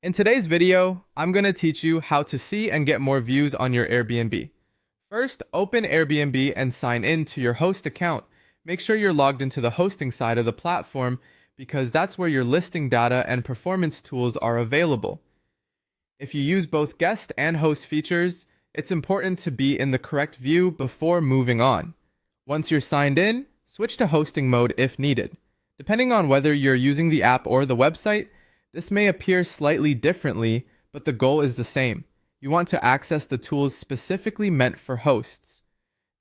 In today's video, I'm going to teach you how to see and get more views on your Airbnb. First, open Airbnb and sign in to your host account. Make sure you're logged into the hosting side of the platform because that's where your listing data and performance tools are available. If you use both guest and host features, it's important to be in the correct view before moving on. Once you're signed in, switch to hosting mode if needed. Depending on whether you're using the app or the website, this may appear slightly differently, but the goal is the same. You want to access the tools specifically meant for hosts.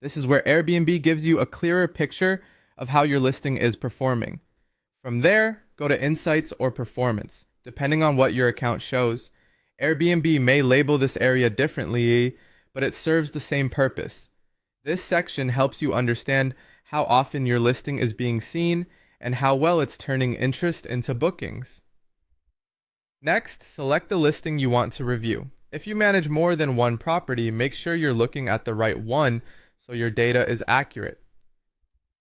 This is where Airbnb gives you a clearer picture of how your listing is performing. From there, go to Insights or Performance, depending on what your account shows. Airbnb may label this area differently, but it serves the same purpose. This section helps you understand how often your listing is being seen and how well it's turning interest into bookings. Next, select the listing you want to review. If you manage more than one property, make sure you're looking at the right one so your data is accurate.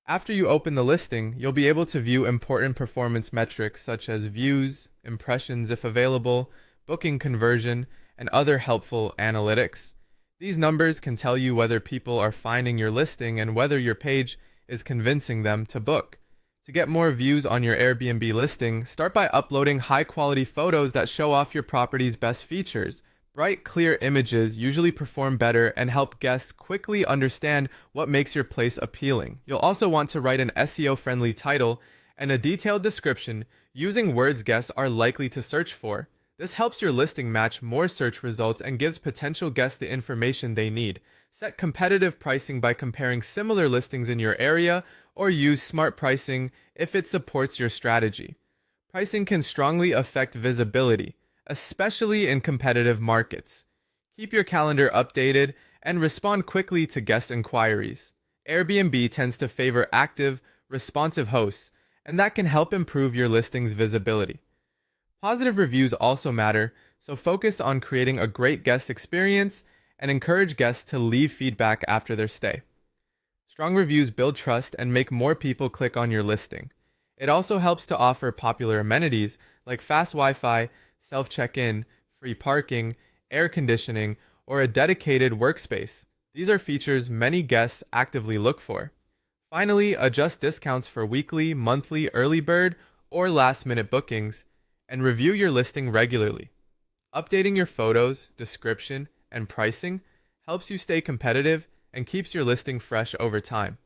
After you open the listing, you'll be able to view important performance metrics such as views, impressions if available, booking conversion, and other helpful analytics. These numbers can tell you whether people are finding your listing and whether your page is convincing them to book. To get more views on your Airbnb listing, start by uploading high-quality photos that show off your property's best features. Bright, clear images usually perform better and help guests quickly understand what makes your place appealing. You'll also want to write an SEO-friendly title and a detailed description using words guests are likely to search for. This helps your listing match more search results and gives potential guests the information they need. Set competitive pricing by comparing similar listings in your area, or use smart pricing if it supports your strategy. Pricing can strongly affect visibility, especially in competitive markets. Keep your calendar updated and respond quickly to guest inquiries. Airbnb tends to favor active, responsive hosts, and that can help improve your listing's visibility. Positive reviews also matter, so focus on creating a great guest experience and encourage guests to leave feedback after their stay. Strong reviews build trust and make more people click on your listing. It also helps to offer popular amenities like fast Wi-Fi, self-check-in, free parking, air conditioning, or a dedicated workspace. These are features many guests actively look for. Finally, adjust discounts for weekly, monthly, early bird, or last-minute bookings, and review your listing regularly. Updating your photos, description, and pricing helps you stay competitive and keeps your listing fresh over time.